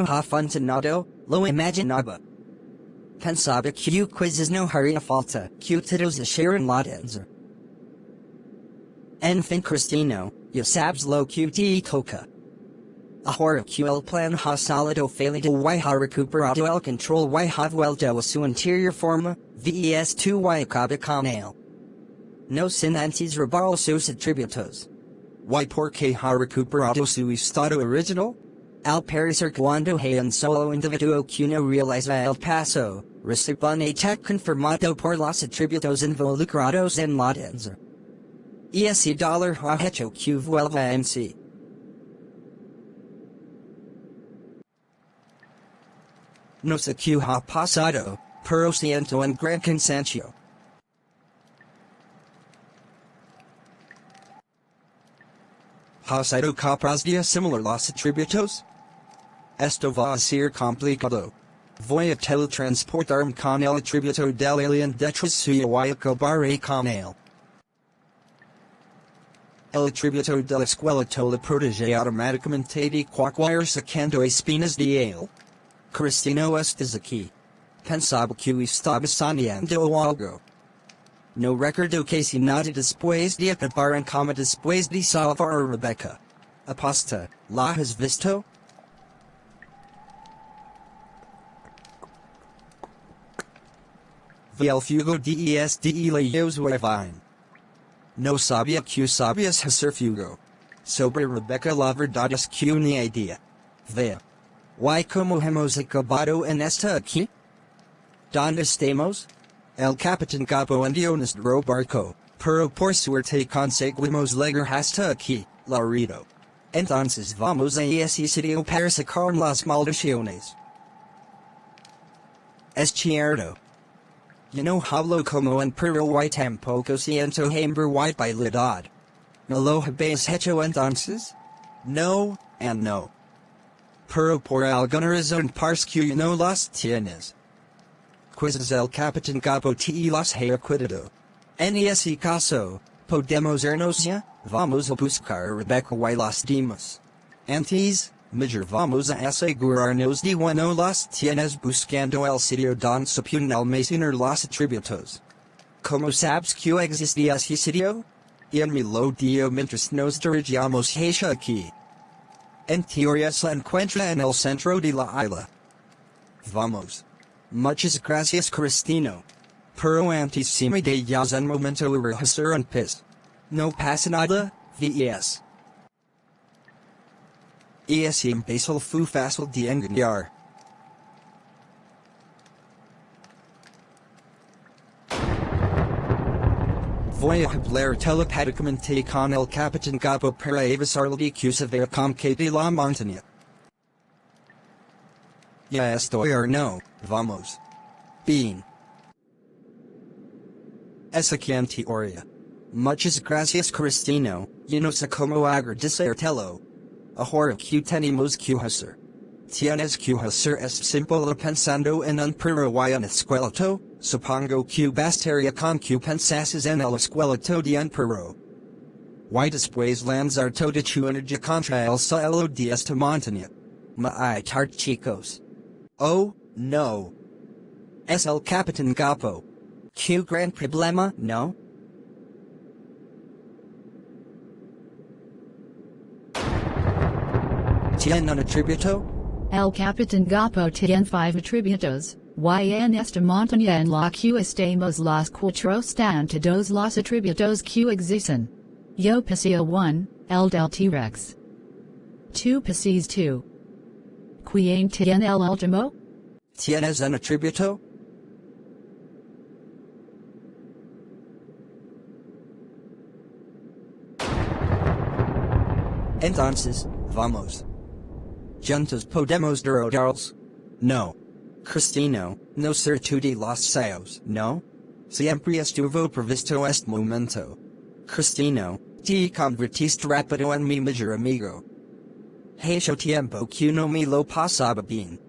ha funcionado, lo imaginaba. Pensaba que quizzes no haría falta, que todos acharan la densa. En fin Cristino, ya sabes lo que te toca. Ahora que el plan ha salido fallido y ha recuperado el control y ha vuelto a su anterior forma, ves tu y acaba con él. No sin antes robar sus atributos. ¿Y por qué ha recuperado su estado original? Al parecer cuando hay un solo individuo que no realiza el paso, recibe un ataque confirmado por los atributos involucrados en la danza. Y ese dollar ha hecho que vuelva en sí. No sé qué ha pasado, pero siento un gran cansancio. ¿Ha sido capaz de asimilar los atributos? Esto va a ser complicado. Voy a teletransportarme con el atributo del alien detrás suyo y acabaré con él. El atributo de la esqueleto le protege automáticamente de cualquier sacando espinas de él. Cristino estás aquí. Pensaba que estaba soñando algo. No recuerdo casi nada después de acabar en cama después de salvar a Rebecca. Aposta, ¿la has visto? Vi el fuego de lejos y vine. No sabía que sabías hacer fuego. Sobre Rebecca la verdad es que una idea. Vea. ¿Y cómo hemos acabado en esta aquí? ¿Dónde estamos? El capitán Capo envió nuestro barco, pero por suerte conseguimos llegar hasta aquí, Laredo. Entonces vamos a ese sitio para sacar las maldiciones. Es cierto. Yo no hablo como un perro y tampoco siento hambre y bailidad. ¿No lo habéis hecho entonces? No, and no. Pero por alguna razón parce que no las tienes. Quizás el capitán Capo te las haya cuidado. En ese caso, podemos irnos ya, vamos a buscar a Rebecca y las demás. Antes, mejor vamos a asegurarnos de que no las tienes buscando el sitio donde se pueden almacenar los atributos. ¿Cómo sabes que existe ese sitio? En mi lo dio mientras nos dirigíamos hacia aquí. En teoría se encuentra en el centro de la isla. Vamos. Muchas gracias Cristino. Pero antes se me de ya un momento a rehacer un pis. No pasa nada, ves. Ese imbécil fue fácil de engañar. Voy a hablar telepáticamente con el capitán Capo para avisarle de que se vea con que de la montaña. Ya estoy o no, vamos. Bien. Es aquí en teoría. Muchas gracias Cristino, yo no sé cómo agradecértelo. Ahora que tenemos que hacer. Tienes que hacer es simple pensando en un perro y un esqueleto, supongo que bastaría con que pensases en el esqueleto de un perro. Y después lanzar toda tu energía contra el suelo de esta montaña. Muy tard chicos. Oh, no. Es el capitán Capo. ¿Qué gran problema, no? ¿Tiene un atributo? El capitán Gapo tiene 5 atributos, y en esta montaña en la que estamos los 4 están todos los atributos que existen. Yo paseo 1, el del T-Rex. Tu pasees 2. ¿Quién tiene el último? ¿Tienes un atributo? Entonces, vamos. Juntos podemos derrotarlos. No. Cristino, no ser tú de los sayos, no? Siempre estuvo previsto este momento. Cristino, te convertiste rápido en mi mejor amigo. Hace tiempo que no me lo pasaba bien.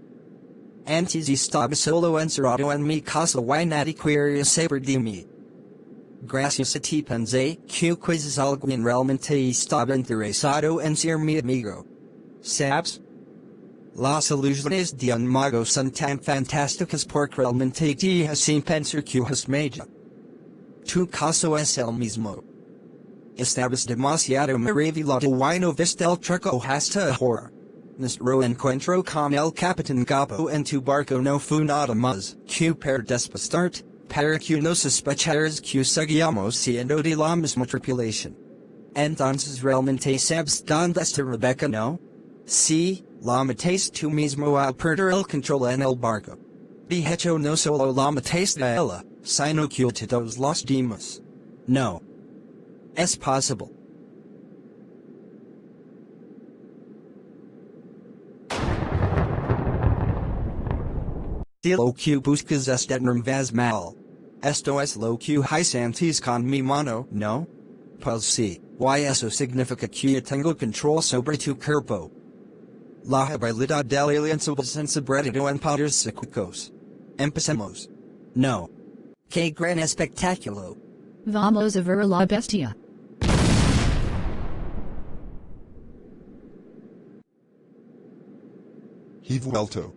Antes estaba solo encerrado en mi casa y nadie quería saber de mí. Gracias a ti pensé que quizás alguien realmente estaba interesado en ser mi amigo. ¿Sabes? Las ilusiones de un mago son tan fantásticas porque realmente te hacen pensar que es magia. Tu caso es el mismo. Estabas demasiado maravillado y no viste el truco hasta ahora. Nuestro encuentro con el Capitán Gapo en tu barco no fue nada más que para despistarte, para que no sospecharas que seguíamos siendo de la misma tripulación. Entonces realmente sabes dónde está Rebecca, ¿no? Sí, la mates tú mismo al perder el control en el barco. De hecho no solo la mates a ella, sino que a todos los demás. No. Es posible. Lo que buscas es detenerme mal. Esto es lo que hice con mi mano, ¿no? Pues sí, y eso significa que tengo control sobre tu cuerpo. La habilidad del alien se ensebrado en poderes psíquicos. Empecemos. No. Qué gran espectáculo. Vamos a ver la bestia. He vuelto.